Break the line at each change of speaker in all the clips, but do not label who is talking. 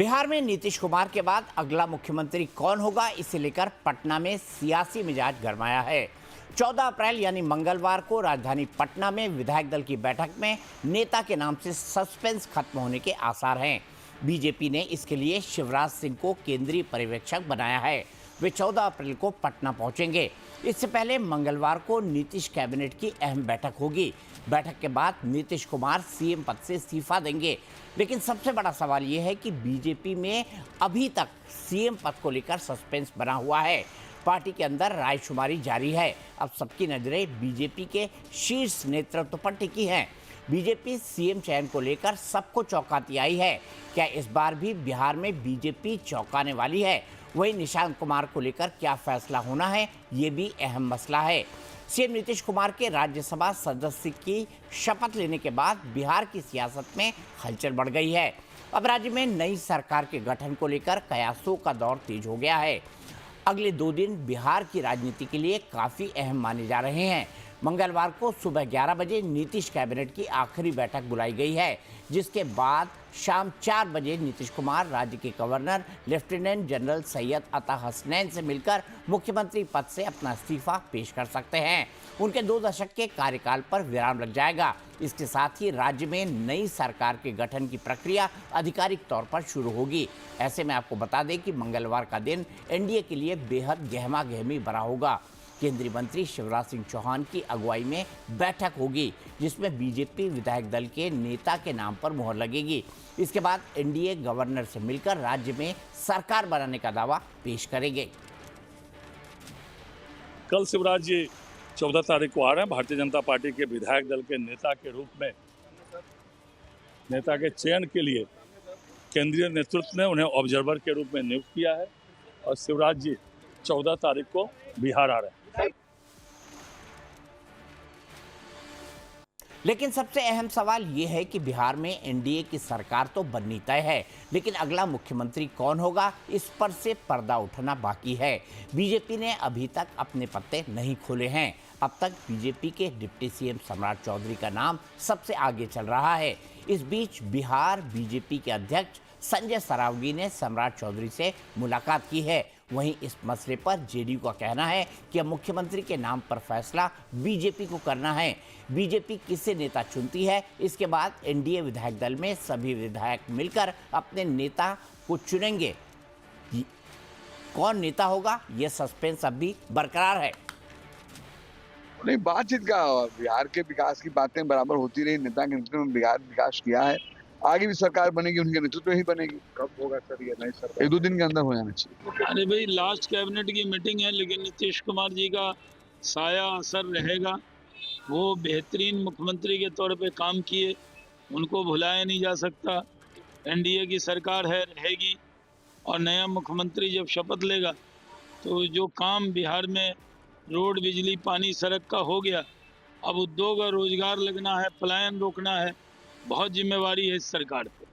बिहार में नीतीश कुमार के बाद अगला मुख्यमंत्री कौन होगा, इसे लेकर पटना में सियासी मिजाज गरमाया है। 14 अप्रैल यानी मंगलवार को राजधानी पटना में विधायक दल की बैठक में नेता के नाम से सस्पेंस खत्म होने के आसार हैं। बीजेपी ने इसके लिए शिवराज सिंह को केंद्रीय पर्यवेक्षक बनाया है। वे 14 अप्रैल को पटना पहुंचेंगे। इससे पहले मंगलवार को नीतीश कैबिनेट की अहम बैठक होगी। बैठक के बाद नीतीश कुमार सीएम पद से इस्तीफा देंगे। लेकिन सबसे बड़ा सवाल यह है कि बीजेपी में अभी तक सीएम पद को लेकर सस्पेंस बना हुआ है। पार्टी के अंदर रायशुमारी जारी है। अब सबकी नजरें बीजेपी के शीर्ष नेतृत्व पर टिकी हैं। बीजेपी सीएम चयन को लेकर सबको चौंकाती आई है। क्या इस बार भी बिहार में बीजेपी चौंकाने वाली है? वहीं निशांत कुमार को लेकर क्या फैसला होना है, ये भी अहम मसला है। सीएम नीतीश कुमार के राज्यसभा सदस्य की शपथ लेने के बाद बिहार की सियासत में हलचल बढ़ गई है। अब राज्य में नई सरकार के गठन को लेकर कयासों का दौर तेज हो गया है। अगले 2 दिन बिहार की राजनीति के लिए काफ़ी अहम माने जा रहे हैं। मंगलवार को सुबह 11 बजे नीतीश कैबिनेट की आखिरी बैठक बुलाई गई है, जिसके बाद शाम 4 बजे नीतीश कुमार राज्य के गवर्नर लेफ्टिनेंट जनरल सैयद अता हसनैन से मिलकर मुख्यमंत्री पद से अपना इस्तीफा पेश कर सकते हैं। उनके 2 दशक के कार्यकाल पर विराम लग जाएगा। इसके साथ ही राज्य में नई सरकार के गठन की प्रक्रिया आधिकारिक तौर पर शुरू होगी। ऐसे में आपको बता दें कि मंगलवार का दिन एनडीए के लिए बेहद गहमा गहमी भरा होगा। केंद्रीय मंत्री शिवराज सिंह चौहान की अगुवाई में बैठक होगी, जिसमें बीजेपी विधायक दल के नेता के नाम पर मुहर लगेगी। इसके बाद एनडीए गवर्नर से मिलकर राज्य में सरकार बनाने का दावा पेश करेंगे।
कल शिवराज जी 14 तारीख को आ रहे हैं। भारतीय जनता पार्टी के विधायक दल के नेता के रूप में नेता के चयन के लिए केंद्रीय नेतृत्व ने उन्हें ऑब्जर्वर के रूप में नियुक्त किया है और शिवराज जी 14 तारीख को बिहार आ रहे हैं।
लेकिन सबसे अहम सवाल यह है कि बिहार में एनडीए की सरकार तो बननी तय है, लेकिन अगला मुख्यमंत्री कौन होगा, इस पर से पर्दा उठना बाकी है। बीजेपी ने अभी तक अपने पत्ते नहीं खोले हैं। अब तक बीजेपी के डिप्टी सीएम सम्राट चौधरी का नाम सबसे आगे चल रहा है। इस बीच बिहार बीजेपी के अध्यक्ष संजय सरावगी ने सम्राट चौधरी से मुलाकात की है। वहीं इस मसले पर जेडीयू का कहना है कि अब मुख्यमंत्री के नाम पर फैसला बीजेपी को करना है। बीजेपी किसे नेता चुनती है, इसके बाद एनडीए विधायक दल में सभी विधायक मिलकर अपने नेता को चुनेंगे। कौन नेता होगा, यह सस्पेंस अब भी बरकरार है।
नहीं, बातचीत का बिहार के विकास की बातें बराबर होती रही। नेता के नेतृत्व में बिहार विकास किया है। आगे भी सरकार बनेगी, उनके नेतृत्व में ही बनेगी। कब होगा सर ये नई सरकार? 1-2 दिन के अंदर हो जाना चाहिए।
अरे भाई, लास्ट कैबिनेट की मीटिंग है, लेकिन नीतीश कुमार जी का साया असर रहेगा। वो बेहतरीन मुख्यमंत्री के तौर पे काम किए, उनको भुलाया नहीं जा सकता। एनडीए की सरकार है, रहेगी, और नया मुख्यमंत्री जब शपथ लेगा तो जो काम बिहार में रोड, बिजली, पानी, सड़क का हो गया, अब उद्योग और रोजगार लगना है, पलायन रोकना है। बहुत जिम्मेवारी है इस सरकार पे।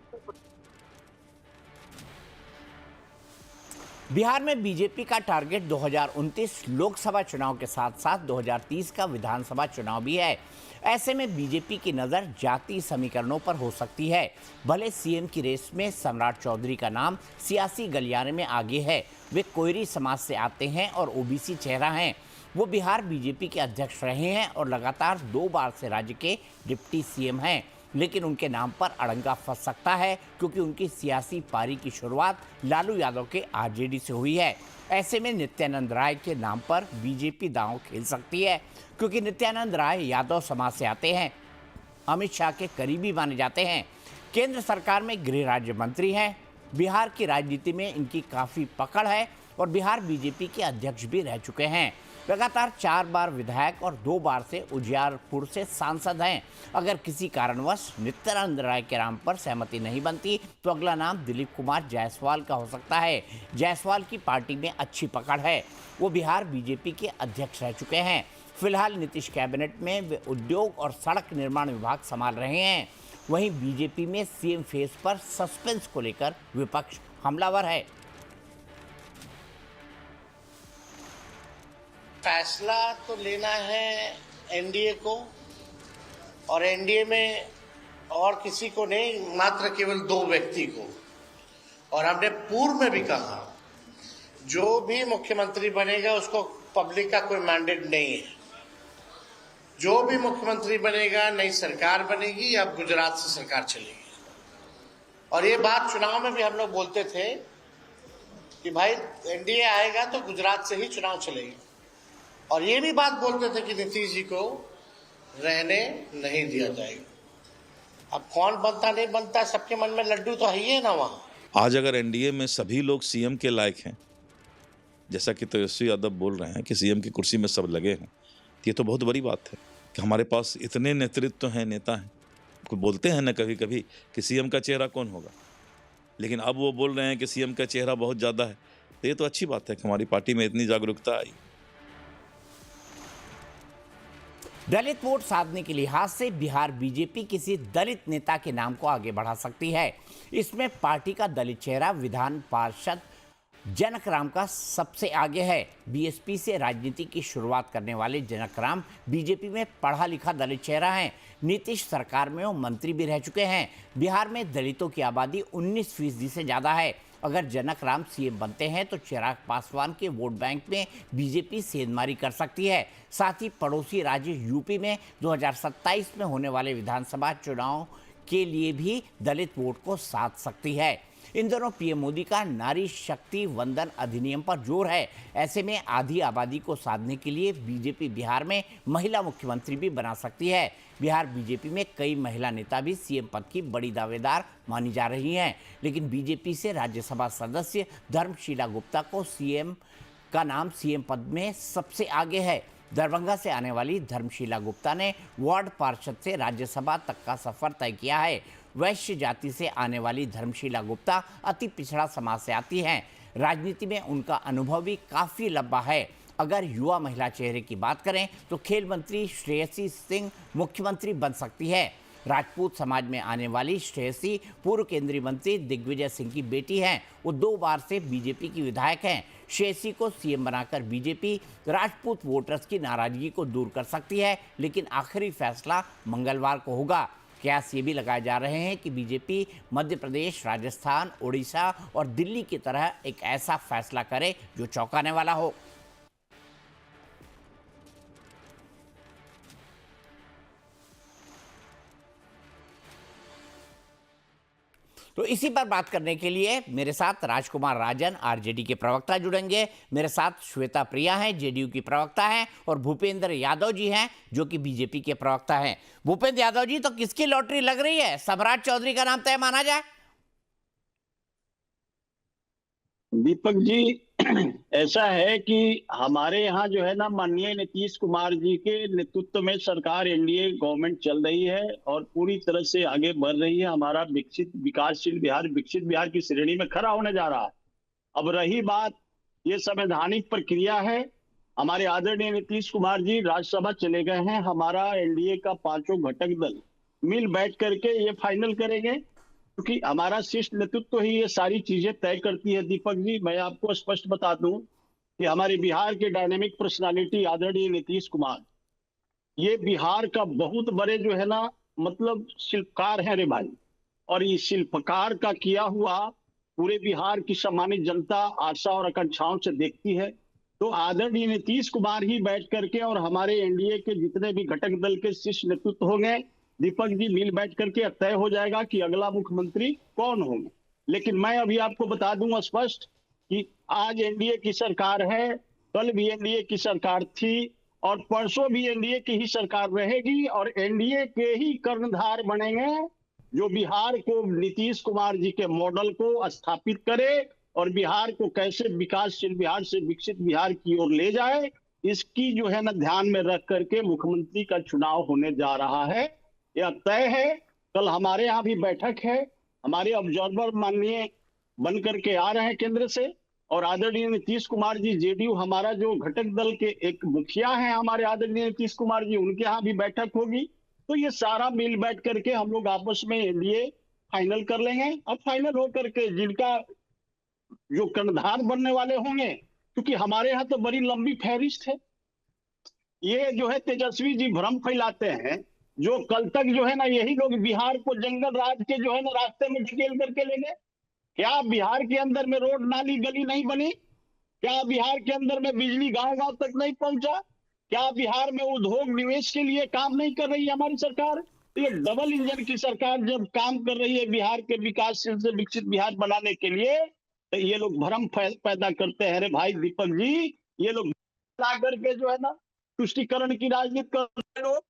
बिहार में बीजेपी का टारगेट 2029 लोकसभा चुनाव के साथ साथ 2030 का विधानसभा चुनाव भी है। ऐसे में बीजेपी की नज़र जाति समीकरणों पर हो सकती है। भले सीएम की रेस में सम्राट चौधरी का नाम सियासी गलियारे में आगे है। वे कोयरी समाज से आते हैं और ओबीसी चेहरा हैं। वो बिहार बीजेपी के अध्यक्ष रहे हैं और लगातार 2 बार से राज्य के डिप्टी सीएम हैं। लेकिन उनके नाम पर अड़ंगा फंस सकता है, क्योंकि उनकी सियासी पारी की शुरुआत लालू यादव के आरजेडी से हुई है। ऐसे में नित्यानंद राय के नाम पर बीजेपी दांव खेल सकती है, क्योंकि नित्यानंद राय यादव समाज से आते हैं, अमित शाह के करीबी माने जाते हैं, केंद्र सरकार में गृह राज्य मंत्री हैं। बिहार की राजनीति में इनकी काफ़ी पकड़ है और बिहार बीजेपी के अध्यक्ष भी रह चुके हैं। लगातार 4 बार विधायक और 2 बार से उजियारपुर से सांसद हैं। अगर किसी कारणवश नित्यानंद राय के नाम पर सहमति नहीं बनती तो अगला नाम दिलीप कुमार जायसवाल का हो सकता है। जायसवाल की पार्टी में अच्छी पकड़ है। वो बिहार बीजेपी के अध्यक्ष रह चुके हैं। फिलहाल नीतीश कैबिनेट में वे उद्योग और सड़क निर्माण विभाग संभाल रहे हैं। वहीं बीजेपी में सीएम फेस पर सस्पेंस को लेकर विपक्ष हमलावर है।
फैसला तो लेना है एनडीए को, और एनडीए में और किसी को नहीं, मात्र केवल 2 व्यक्ति को। और हमने पूर्व में भी कहा, जो भी मुख्यमंत्री बनेगा उसको पब्लिक का कोई मैंडेट नहीं है। जो भी मुख्यमंत्री बनेगा, नई सरकार बनेगी, अब गुजरात से सरकार चलेगी। और ये बात चुनाव में भी हम लोग बोलते थे कि भाई एनडीए आएगा तो गुजरात से ही चुनाव चलेगी। और ये भी बात बोलते थे कि नीतीश जी को रहने नहीं दिया जाएगा। अब कौन बनता नहीं बनता, सबके मन में लड्डू तो है ही है ना वहां।
आज अगर एनडीए में सभी लोग सीएम के लायक हैं, जैसा कि तेजस्वी यादव बोल रहे हैं कि सीएम की कुर्सी में सब लगे हैं, तो ये तो बहुत बड़ी बात है कि हमारे पास इतने नेतृत्व हैं, नेता हैं। कोई बोलते हैं ना कभी कभी कि सीएम का चेहरा कौन होगा, लेकिन अब वो बोल रहे हैं कि सीएम का चेहरा बहुत ज़्यादा है। तो ये तो अच्छी बात है कि हमारी पार्टी में इतनी जागरूकता आई।
दलित वोट साधने के लिहाज से बिहार बीजेपी किसी दलित नेता के नाम को आगे बढ़ा सकती है। इसमें पार्टी का दलित चेहरा विधान पार्षद जनक राम का सबसे आगे है। बीएसपी से राजनीति की शुरुआत करने वाले जनक राम बीजेपी में पढ़ा लिखा दलित चेहरा हैं। नीतीश सरकार में वो मंत्री भी रह चुके हैं। बिहार में दलितों की आबादी 19% से ज़्यादा है। अगर जनक राम सीएम बनते हैं तो चिराग पासवान के वोट बैंक में बीजेपी सेंधमारी कर सकती है। साथ ही पड़ोसी राज्य यूपी में 2027 में होने वाले विधानसभा चुनाव के लिए भी दलित वोट को साध सकती है। इन दोनों पीएम मोदी का नारी शक्ति वंदन अधिनियम पर जोर है। ऐसे में आधी आबादी को साधने के लिए बीजेपी बिहार में महिला मुख्यमंत्री भी बना सकती है। बिहार बीजेपी में कई महिला नेता भी सीएम पद की बड़ी दावेदार मानी जा रही हैं, लेकिन बीजेपी से राज्यसभा सदस्य धर्मशीला गुप्ता को सीएम का नाम सीएम पद में सबसे आगे है। दरभंगा से आने वाली धर्मशीला गुप्ता ने वार्ड पार्षद से राज्यसभा तक का सफर तय किया है। वैश्य जाति से आने वाली धर्मशीला गुप्ता अति पिछड़ा समाज से आती हैं। राजनीति में उनका अनुभव भी काफ़ी लंबा है। अगर युवा महिला चेहरे की बात करें तो खेल मंत्री श्रेयसी सिंह मुख्यमंत्री बन सकती है। राजपूत समाज में आने वाली श्रेयसी पूर्व केंद्रीय मंत्री दिग्विजय सिंह की बेटी हैं। वो 2 बार से बीजेपी की विधायक हैं। श्रेयसी को सीएम बनाकर बीजेपी राजपूत वोटर्स की नाराजगी को दूर कर सकती है, लेकिन आखिरी फैसला मंगलवार को होगा। कयास ये भी लगाए जा रहे हैं कि बीजेपी मध्य प्रदेश, राजस्थान, उड़ीसा और दिल्ली की तरह एक ऐसा फैसला करे जो चौंकाने वाला हो। तो इसी पर बात करने के लिए मेरे साथ राजकुमार राजन आरजेडी के प्रवक्ता जुड़ेंगे। मेरे साथ श्वेता प्रिया हैं, जेडीयू की प्रवक्ता हैं, और भूपेंद्र यादव जी हैं जो कि बीजेपी के प्रवक्ता हैं। भूपेंद्र यादव जी, तो किसकी लॉटरी लग रही है? सम्राट चौधरी का नाम तय माना जाए?
दीपक जी, ऐसा है कि हमारे यहाँ जो है ना, माननीय नीतीश कुमार जी के नेतृत्व में सरकार एनडीए गवर्नमेंट चल रही है और पूरी तरह से आगे बढ़ रही है। हमारा विकसित विकासशील बिहार, विकसित बिहार की श्रेणी में खड़ा होने जा रहा है। अब रही बात, ये संवैधानिक प्रक्रिया है। हमारे आदरणीय नीतीश कुमार जी राज्यसभा चले गए हैं। हमारा एनडीए का 5 घटक दल मिल बैठ करके ये फाइनल करेंगे, क्योंकि हमारा शीर्ष नेतृत्व ही ये सारी चीजें तय करती है। दीपक जी, मैं आपको स्पष्ट बता दूं कि हमारे बिहार के डायनेमिक पर्सनालिटी आदरणीय नीतीश कुमार, ये बिहार का बहुत बड़े जो है ना, मतलब शिल्पकार हैं रे भाई। और इस शिल्पकार का किया हुआ पूरे बिहार की सम्मानित जनता आशा और आकांक्षाओं से देखती है। तो आदरणीय नीतीश कुमार ही बैठ करके और हमारे एनडीए के जितने भी घटक दल के शीर्ष नेतृत्व होंगे, दीपक जी, मिल बैठ करके तय हो जाएगा कि अगला मुख्यमंत्री कौन होंगे। लेकिन मैं अभी आपको बता दूं स्पष्ट कि आज एनडीए की सरकार है, कल भी एनडीए की सरकार थी और परसों भी एनडीए की ही सरकार रहेगी और एनडीए के ही कर्णधार बनेंगे जो बिहार को, नीतीश कुमार जी के मॉडल को स्थापित करे और बिहार को कैसे विकासशील बिहार से विकसित बिहार की ओर ले जाए, इसकी जो है ना ध्यान में रख करके मुख्यमंत्री का चुनाव होने जा रहा है। यह तय है। कल हमारे यहाँ भी बैठक है। हमारे ऑब्जर्वर माननीय बन करके आ रहे हैं केंद्र से, और आदरणीय नीतीश कुमार जी, जेडीयू हमारा जो घटक दल के एक मुखिया हैं हमारे आदरणीय नीतीश कुमार जी, उनके यहाँ भी बैठक होगी। तो ये सारा मिल बैठ करके हम लोग आपस में एनडीए फाइनल कर लेंगे। अब फाइनल होकर के जिनका जो कर्णधार बनने वाले होंगे, क्योंकि हमारे यहाँ तो बड़ी लंबी फहरिस्त है। ये जो है तेजस्वी जी भ्रम फैलाते हैं, जो कल तक जो है ना यही लोग बिहार को जंगल राज के जो है ना रास्ते में ढकेल करके ले गए। क्या बिहार के अंदर में रोड नाली गली नहीं बनी? क्या बिहार के अंदर में बिजली गांव गांव तक नहीं पहुंचा? क्या बिहार में उद्योग निवेश के लिए काम नहीं कर रही है हमारी सरकार? तो ये डबल इंजन की सरकार जब काम कर रही है बिहार के विकासशील से विकसित बिहार बनाने के लिए, तो ये लोग भ्रम पैदा करते हैं। अरे भाई दीपक जी, ये लोग ला करके जो है ना तुष्टीकरण की राजनीति करते लोग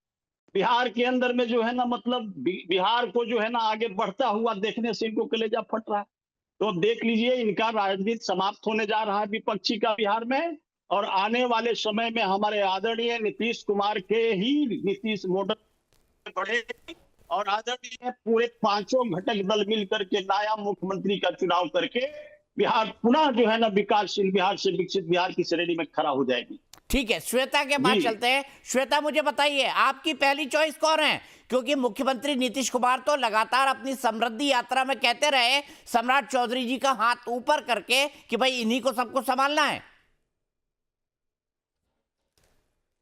बिहार के अंदर में जो है ना, मतलब बिहार को जो है ना आगे बढ़ता हुआ देखने से इनको कलेजा फट रहा है। तो देख लीजिए, इनका राजनीति समाप्त होने जा रहा है विपक्षी का बिहार में, और आने वाले समय में हमारे आदरणीय नीतीश कुमार के ही नीतीश मॉडल बढ़ेगी, और आदरणीय पूरे पांचों घटक दल मिल करके नया मुख्यमंत्री का चुनाव करके बिहार पुनः जो है ना विकासशील बिहार से विकसित बिहार की श्रेणी में खड़ा हो जाएगी।
ठीक है, श्वेता के पास
जी।
चलते हैं। श्वेता, मुझे बताइए आपकी पहली चॉइस कौन है? क्योंकि मुख्यमंत्री नीतीश कुमार तो लगातार अपनी समृद्धि यात्रा में कहते रहे सम्राट चौधरी जी का हाथ ऊपर करके कि भाई इन्हीं को सबको संभालना है।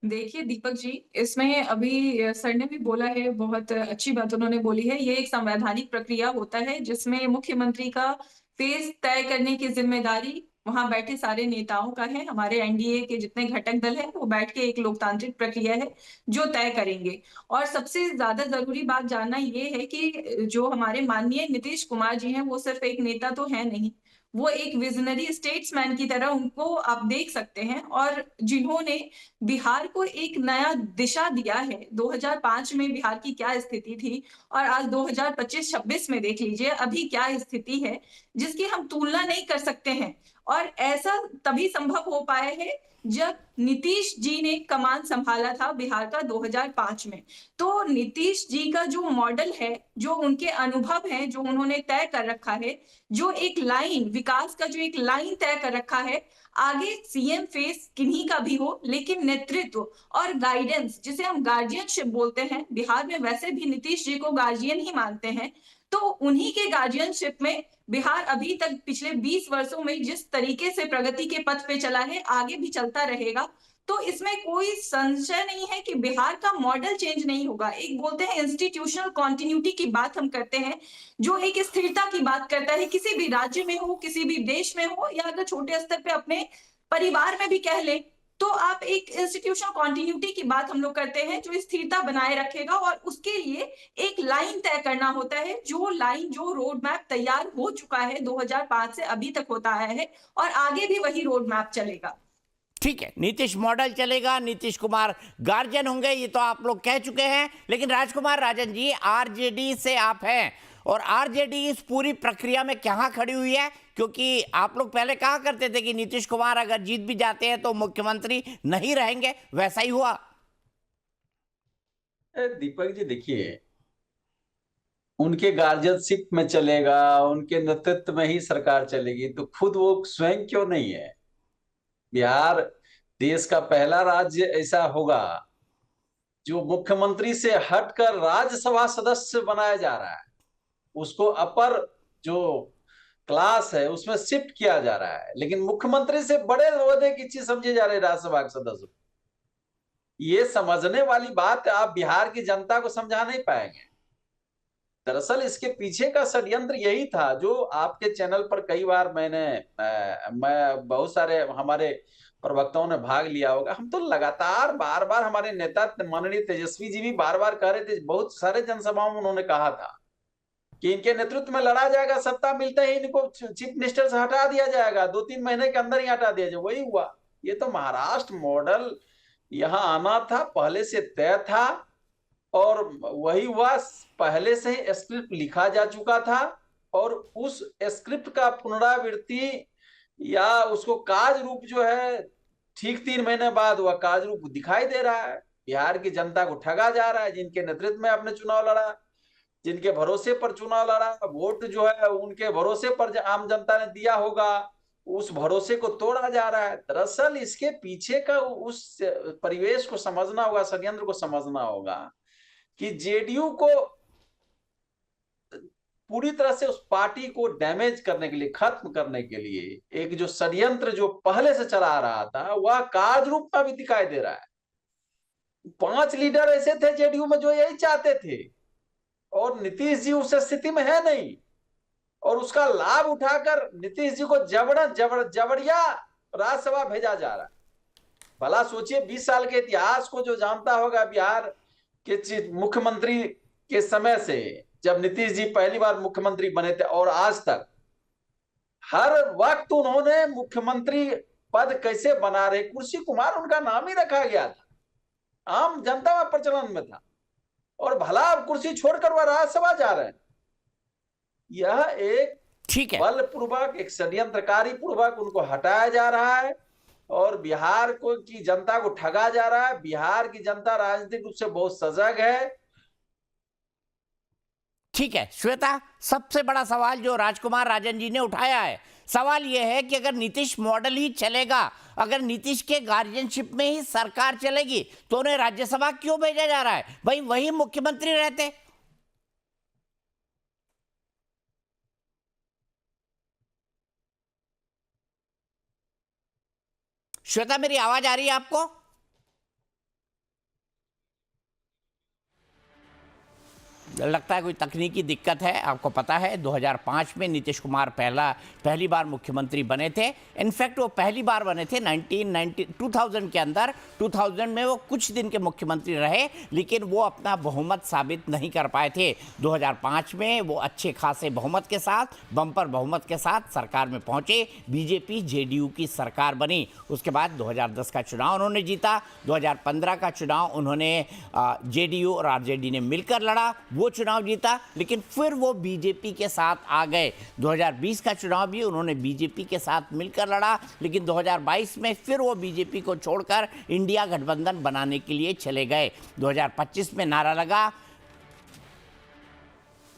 देखिए दीपक जी, इसमें अभी सर ने भी बोला है, बहुत अच्छी बात उन्होंने बोली है। ये एक संवैधानिक प्रक्रिया होता है जिसमें मुख्यमंत्री का फेज तय करने की जिम्मेदारी वहां बैठे सारे नेताओं का है। हमारे एनडीए के जितने घटक दल हैं वो बैठ के एक लोकतांत्रिक प्रक्रिया है जो तय करेंगे। और सबसे ज्यादा जरूरी बात जानना ये है कि जो हमारे माननीय नीतीश कुमार जी हैं वो सिर्फ एक नेता तो है नहीं, वो एक विजनरी स्टेट्समैन की तरह उनको आप देख सकते हैं, और जिन्होंने बिहार को एक नया दिशा दिया है। 2005 में बिहार की क्या स्थिति थी और आज 2025-26 में देख लीजिए अभी क्या स्थिति है, जिसकी हम तुलना नहीं कर सकते हैं। और ऐसा तभी संभव हो पाया है जब नीतीश जी ने कमान संभाला था बिहार का 2005 में। तो नीतीश जी का जो मॉडल है, जो उनके अनुभव है, जो उन्होंने तय कर रखा है, जो एक लाइन विकास का जो एक लाइन तय कर रखा है, आगे सीएम फेस किन्हीं का भी हो, लेकिन नेतृत्व और गाइडेंस, जिसे हम गार्जियनशिप बोलते हैं, बिहार में वैसे भी नीतीश जी को गार्जियन ही मानते हैं, तो उन्हीं के गार्जियनशिप में बिहार अभी तक पिछले 20 वर्षों में जिस तरीके से प्रगति के पथ पे चला है आगे भी चलता रहेगा। तो इसमें कोई संशय नहीं है कि बिहार का मॉडल चेंज नहीं होगा। एक बोलते हैं इंस्टीट्यूशनल कॉन्टिन्यूटी की बात हम करते हैं, जो एक स्थिरता की बात करता है, किसी भी राज्य में हो, किसी भी देश में हो, या अगर छोटे स्तर पे अपने परिवार में भी कह ले, तो आप एक इंस्टीट्यूशनल कॉन्टिन्यूटी की बात हम लोग करते हैं जो स्थिरता बनाए रखेगा। और उसके लिए एक लाइन तय करना होता है, जो लाइन, जो रोड मैप तैयार हो चुका है 2005 से अभी तक होता आया है, और आगे भी वही रोड मैप चलेगा।
ठीक है, नीतीश मॉडल चलेगा, नीतीश कुमार गार्जियन होंगे, ये तो आप लोग कह चुके हैं। लेकिन राजकुमार राजन जी, आरजेडी से आप हैं, और आरजेडी इस पूरी प्रक्रिया में कहां खड़ी हुई है? क्योंकि आप लोग पहले कहा करते थे कि नीतीश कुमार अगर जीत भी जाते हैं तो मुख्यमंत्री नहीं रहेंगे, वैसा ही हुआ।
दीपक जी देखिए, उनके गार्जियनशिप में चलेगा, उनके नेतृत्व में ही सरकार चलेगी, तो खुद वो स्वयं क्यों नहीं है? बिहार देश का पहला राज्य ऐसा होगा जो मुख्यमंत्री से हटकर राज्यसभा सदस्य बनाया जा रहा है, उसको अपर जो क्लास है उसमें शिफ्ट किया जा रहा है, लेकिन मुख्यमंत्री से बड़े ओहदे की चीज समझे जा रहे राज्यसभा के सदस्य। ये समझने वाली बात आप बिहार की जनता को समझा नहीं पाएंगे। दरअसल इसके पीछे का षड्यंत्र यही था, जो आपके चैनल पर कई बार मैं बहुत सारे हमारे प्रवक्ताओं ने भाग लिया होगा। हम तो लगातार बार बार हमारे नेता माननीय तेजस्वी जी भी बार बार कह रहे थे, बहुत सारे जनसभाओं में उन्होंने कहा था कि इनके नेतृत्व में लड़ा जाएगा, सत्ता मिलते ही इनको चीफ मिनिस्टर से हटा दिया जाएगा, 2-3 महीने के अंदर ही हटा दिया जाए। वही हुआ। ये तो महाराष्ट्र मॉडल यहाँ आना था, पहले से तय था, और वही हुआ। पहले से ही स्क्रिप्ट लिखा जा चुका था, और उस स्क्रिप्ट का पुनरावृत्ति या उसको काज रूप जो है ठीक 3 महीने बाद वह काज रूप दिखाई दे रहा है। बिहार की जनता को ठगा जा रहा है। जिनके नेतृत्व में आपने चुनाव लड़ा, जिनके भरोसे पर चुनाव लड़ा, वोट जो है उनके भरोसे पर आम जनता ने दिया होगा, उस भरोसे को तोड़ा जा रहा है। दरअसल इसके पीछे का उस परिवेश को समझना होगा, षड्यंत्र को समझना होगा कि जेडीयू को पूरी तरह से उस पार्टी को डैमेज करने के लिए, खत्म करने के लिए एक जो षड्यंत्र जो पहले से चला रहा था वह कार्य रूप में भी दिखाई दे रहा है। 5 लीडर ऐसे थे जेडीयू में जो यही चाहते थे, और नीतीश जी उस स्थिति में है नहीं। और उसका लाभ उठाकर नीतीश जी को जबरिया राज्यसभा भेजा जा रहा है। भला सोचिए, 20 साल के इतिहास को जो जानता होगा बिहार के मुख्यमंत्री के समय से, जब नीतीश जी पहली बार मुख्यमंत्री बने थे और आज तक, हर वक्त उन्होंने मुख्यमंत्री पद कैसे बना रहे, कुर्सी कुमार उनका नाम ही रखा गया था, आम जनता में प्रचलन में था, और भला अब कुर्सी छोड़कर वह राज्यसभा जा रहे हैं। यह एक
ठीक है,
बलपूर्वक, एक षड्यंत्रकारी पूर्वक उनको हटाया जा रहा है और बिहार को की जनता को ठगा जा रहा है। बिहार की जनता राजनीतिक रूप से बहुत सजग है।
ठीक है श्वेता, सबसे बड़ा सवाल जो राजकुमार राजन जी ने उठाया है, सवाल यह है कि अगर नीतीश मॉडल ही चलेगा, अगर नीतीश के गार्जियनशिप में ही सरकार चलेगी, तो उन्हें राज्यसभा क्यों भेजा जा रहा है? भाई वही मुख्यमंत्री रहते। श्वेता, मेरी आवाज आ रही है आपको? लगता है कोई तकनीकी दिक्कत है। आपको पता है 2005 में नीतीश कुमार पहली बार मुख्यमंत्री बने थे। इनफैक्ट वो पहली बार बने थे 2000 के अंदर। 2000 में वो कुछ दिन के मुख्यमंत्री रहे, लेकिन वो अपना बहुमत साबित नहीं कर पाए थे। 2005 में वो अच्छे खासे बहुमत के साथ, बम्पर बहुमत के साथ सरकार में पहुंचे। बीजेपी जेडीयू की सरकार बनी। उसके बाद 2010 का चुनाव उन्होंने जीता। 2015 का चुनाव उन्होंने जेडीयू और आरजेडी ने मिलकर लड़ा, वो चुनाव जीता, लेकिन फिर वो बीजेपी के साथ आ गए। 2020 का चुनाव भी उन्होंने बीजेपी के साथ मिलकर लड़ा, लेकिन 2022 में फिर वो बीजेपी को छोड़कर इंडिया गठबंधन बनाने के लिए चले गए। 2025 में नारा लगा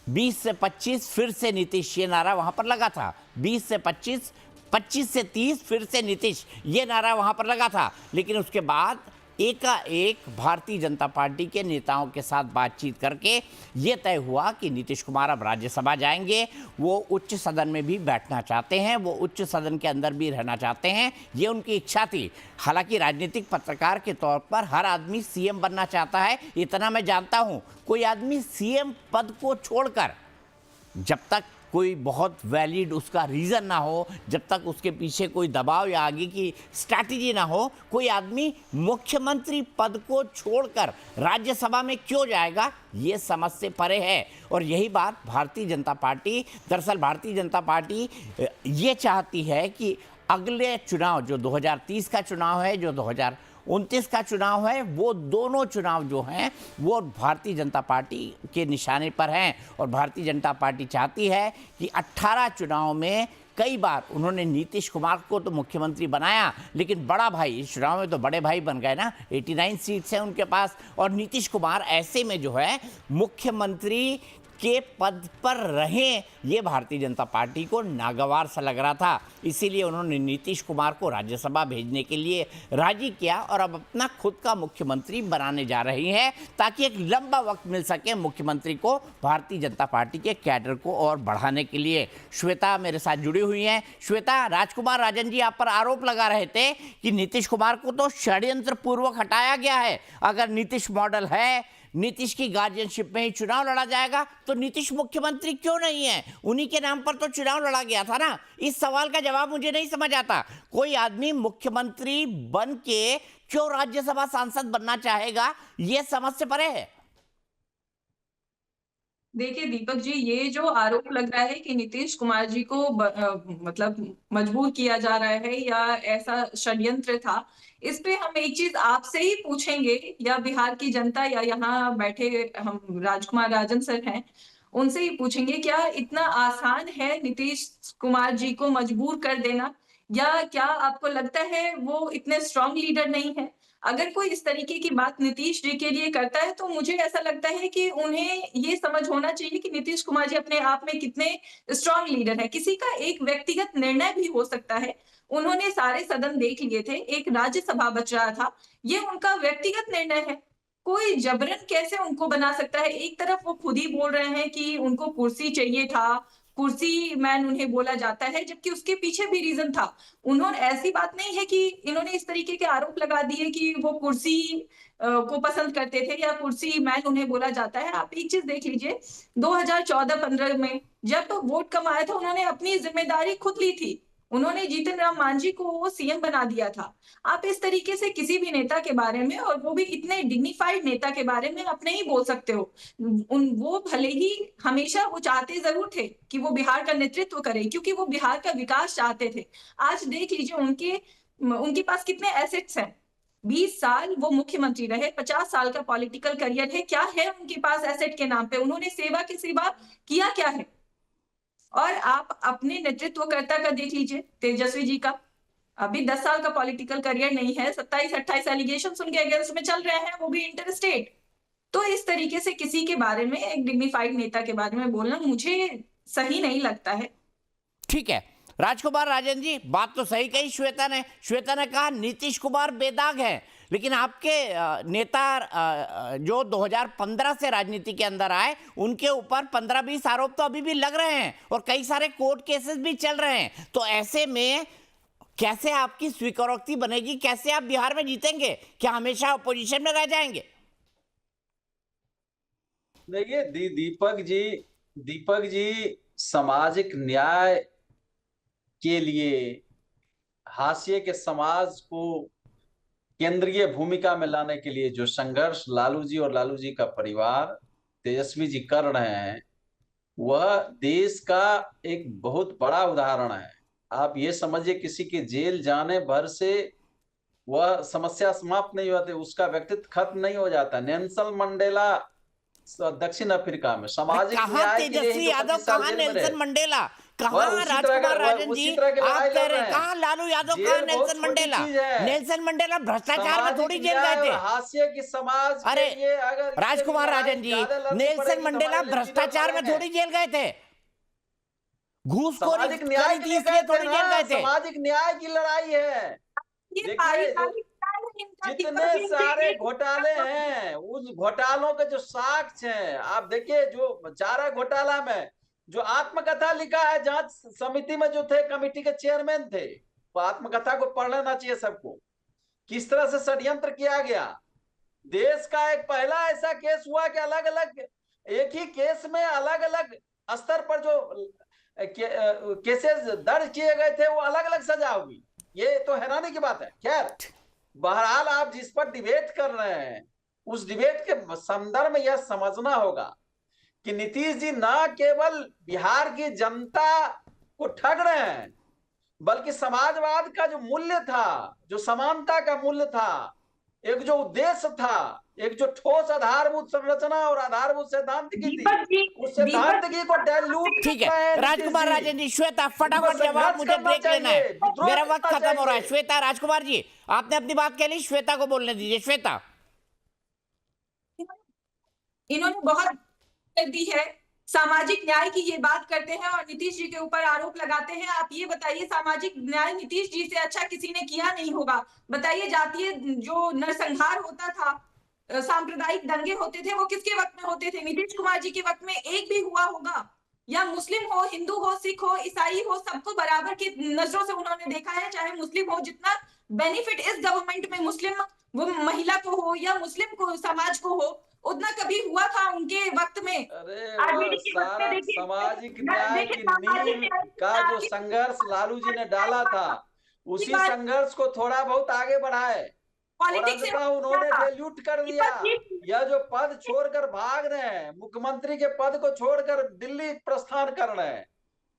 20 से 25 फिर से नीतीश, ये नारा वहां पर लगा था। 20 से 25, 25 से 30 फिर से नीतीश, ये नारा वहां पर लगा था। लेकिन उसके बाद एकाएक भारतीय जनता पार्टी के नेताओं के साथ बातचीत करके ये तय हुआ कि नीतीश कुमार अब राज्यसभा जाएंगे। वो उच्च सदन में भी बैठना चाहते हैं, वो उच्च सदन के अंदर भी रहना चाहते हैं, ये उनकी इच्छा थी। हालांकि राजनीतिक पत्रकार के तौर पर हर आदमी सीएम बनना चाहता है, इतना मैं जानता हूं। कोई आदमी सीएम पद को छोड़कर, जब तक कोई बहुत वैलिड उसका रीज़न ना हो, जब तक उसके पीछे कोई दबाव या आगे की स्ट्रैटेजी ना हो, कोई आदमी मुख्यमंत्री पद को छोड़कर राज्यसभा में क्यों जाएगा, ये समझ से परे है। और यही बात भारतीय जनता पार्टी, दरअसल भारतीय जनता पार्टी ये चाहती है कि अगले चुनाव, जो 2030 का चुनाव है, जो 2029 का चुनाव है, वो दोनों चुनाव जो हैं वो भारतीय जनता पार्टी के निशाने पर हैं। और भारतीय जनता पार्टी चाहती है कि 18 चुनाव में कई बार उन्होंने नीतीश कुमार को तो मुख्यमंत्री बनाया, लेकिन बड़ा भाई, इस चुनाव में तो बड़े भाई बन गए ना, 89 सीट्स हैं उनके पास। और नीतीश कुमार ऐसे में जो है मुख्यमंत्री के पद पर रहें, ये भारतीय जनता पार्टी को नागवार सा लग रहा था। इसीलिए उन्होंने नीतीश कुमार को राज्यसभा भेजने के लिए राजी किया और अब अपना खुद का मुख्यमंत्री बनाने जा रही हैं, ताकि एक लंबा वक्त मिल सके मुख्यमंत्री को भारतीय जनता पार्टी के कैडर को और बढ़ाने के लिए। श्वेता मेरे साथ जुड़ी हुई हैं। श्वेता, राजकुमार राजन जी आप पर आरोप लगा रहे थे कि नीतीश कुमार को तो षड्यंत्र पूर्वक हटाया गया है। अगर नीतीश मॉडल है, नीतीश की गार्जियनशिप में ही चुनाव लड़ा जाएगा, तो नीतीश मुख्यमंत्री क्यों नहीं है? उन्हीं के नाम पर तो चुनाव लड़ा गया था ना। इस सवाल का जवाब मुझे नहीं समझ आता। कोई आदमी मुख्यमंत्री बन के क्यों राज्यसभा सांसद बनना चाहेगा, ये समझ से परे है।
देखिए दीपक जी, ये जो आरोप लग रहा है कि नीतीश कुमार जी को मतलब मजबूर किया जा रहा है या ऐसा षड्यंत्र था, इस पे हम एक चीज आपसे ही पूछेंगे, या बिहार की जनता या यहाँ बैठे हम राजकुमार राजन सर हैं, उनसे ही पूछेंगे, क्या इतना आसान है नीतीश कुमार जी को मजबूर कर देना, या क्या आपको लगता है वो इतने स्ट्रांग लीडर नहीं है? अगर कोई इस तरीके की बात नीतीश जी के लिए करता है, तो मुझे ऐसा लगता है कि उन्हें ये समझ होना चाहिए कि नीतीश कुमार जी अपने आप में कितने स्ट्रांग लीडर है। किसी का एक व्यक्तिगत निर्णय भी हो सकता है। उन्होंने सारे सदन देख लिए थे, एक राज्यसभा बच रहा था, ये उनका व्यक्तिगत निर्णय है। कोई जबरन कैसे उनको बना सकता है? एक तरफ वो खुद ही बोल रहे हैं कि उनको कुर्सी चाहिए था, कुर्सी मैन उन्हें बोला जाता है, जबकि उसके पीछे भी रीजन था। उन्होंने, ऐसी बात नहीं है कि इन्होंने इस तरीके के आरोप लगा दिए कि वो कुर्सी को पसंद करते थे या कुर्सी मैन उन्हें बोला जाता है। आप एक चीज देख लीजिए, 2014-15 में जब वोट कम आया था, उन्होंने अपनी जिम्मेदारी खुद ली थी। उन्होंने जीतन राम मांझी को वो सीएम बना दिया था। आप इस तरीके से किसी भी नेता के बारे में, और वो भी इतने डिग्निफाइड नेता के बारे में, आप नहीं बोल सकते हो। वो भले ही हमेशा वो चाहते जरूर थे कि वो बिहार का नेतृत्व करे, क्योंकि वो बिहार का विकास चाहते थे। आज देख लीजिए उनके पास कितने एसेट्स हैं। 20 साल वो मुख्यमंत्री रहे, 50 साल का पॉलिटिकल करियर है। क्या है उनके पास एसेट के नाम पे? उन्होंने सेवा के सिवा किया क्या है? और आप अपने नेतृत्वकर्ता का देख लीजिए, तेजस्वी जी का अभी 10 साल का पॉलिटिकल करियर नहीं है, 27-28 एलिगेशन उनके अगेंस्ट में चल रहे हैं, वो भी इंटर स्टेट। तो इस तरीके से किसी के बारे में, एक डिग्निफाइड नेता के बारे में बोलना मुझे सही नहीं लगता है।
ठीक है, राजकुमार राजन जी, बात तो सही कही श्वेता ने कहा नीतीश कुमार बेदाग है, लेकिन आपके नेता जो 2015 से राजनीति के अंदर आए, उनके ऊपर 15-20 आरोप तो अभी भी लग रहे हैं और कई सारे कोर्ट केसेस भी चल रहे हैं। तो ऐसे में कैसे आपकी स्वीकारोक्ति बनेगी? कैसे आप बिहार में जीतेंगे? क्या हमेशा अपोजिशन में रह जाएंगे?
देखिए दीपक जी सामाजिक न्याय के लिए हाशिए के समाज को केंद्रीय भूमिका में लाने के लिए जो संघर्ष लालू जी और लालू जी का परिवार, तेजस्वी जी कर रहे हैं, वह देश का एक बहुत बड़ा उदाहरण है। आप ये समझिए, किसी के जेल जाने भर से वह समस्या समाप्त नहीं होती, उसका व्यक्तित्व खत्म नहीं हो जाता। नेल्सन मंडेला दक्षिण अफ्रीका में सामाजिक न्याय के लिए
तेजस्वी यादव, कहाँ नेल्सन मंडेला, कहाँ राजकुमार राजन जी? आप कह रहे हैं कहाँ लालू यादव, कहाँ नेल्सन मंडेला? नेल्सन मंडेला भ्रष्टाचार में थोड़ी जेल गए थे।
हाशिए की समाज
अरे
के लिए अगर
राजकुमार राजन जी, नेल्सन मंडेला भ्रष्टाचार में थोड़ी जेल गए थे, घूसखोरी
सामाजिक न्याय
करी थी इसलिए थोड़ी जेल गए थे।
सामाजिक न्याय की लड़ाई है। जितने सारे घोटाले हैं, उस घोटालों के जो साक्ष्य हैं, आप देखिए, जो चारा घोटाला में जो आत्मकथा लिखा है, जांच समिति में जो थे, कमेटी के चेयरमैन थे, वो आत्मकथा को पढ़ लेना चाहिए सबको। किस तरह से षड्यंत्र किया गया। देश का एक पहला ऐसा केस हुआ कि अलग अलग, एक ही केस में अलग अलग स्तर पर जो केसेस दर्ज किए गए थे, वो अलग अलग सजा होगी। ये तो हैरानी की बात है। खैर, बहरहाल आप जिस पर डिबेट कर रहे हैं, उस डिबेट के संदर्भ में यह समझना होगा कि नीतीश जी ना केवल बिहार की जनता को ठग रहे हैं, बल्कि समाजवाद का जो मूल्य था, जो समानता का मूल्य था, एक जो उद्देश्य था, एक जो ठोस आधारभूत संरचना और आधारभूत सिद्धांत की थी, उस सिद्धांत की को डाइल्यूट।
ठीक है राजकुमार राजन जी, श्वेता फटाफट जवाब, मुझे ब्रेक लेना है, मेरा वक्त खत्म हो रहा है। श्वेता, राजकुमार जी आपने अपनी बात कह ली, श्वेता को बोलने दीजिए। श्वेता,
इन्होंने बहुत कर दी है, सामाजिक न्याय की ये बात करते हैं और नीतीश जी के ऊपर आरोप लगाते हैं। आप ये बताइए, सामाजिक न्याय नीतीश जी से अच्छा किसी ने किया नहीं होगा। बताइए, जातीय जो नरसंहार होता था, सांप्रदायिक दंगे होते थे, वो किसके वक्त में होते थे? नीतीश कुमार जी के वक्त में एक भी हुआ होगा? या मुस्लिम हो, हिंदू हो, सिख हो, ईसाई हो, सबको बराबर की नजरों से उन्होंने देखा है। चाहे मुस्लिम हो, जितना बेनिफिट इस गवर्नमेंट में मुस्लिम वो महिला को हो या मुस्लिम को समाज को हो, उतना कभी हुआ था उनके वक्त में?
अरे सारा सामाजिक न्याय की नींव का जो संघर्ष लालू जी ने डाला था, उसी संघर्ष को थोड़ा बहुत आगे बढ़ाए, उन्होंने डिल्यूट कर दिया। यह जो पद छोड़कर भाग रहे हैं, मुख्यमंत्री के पद को छोड़कर दिल्ली प्रस्थान कर रहे हैं,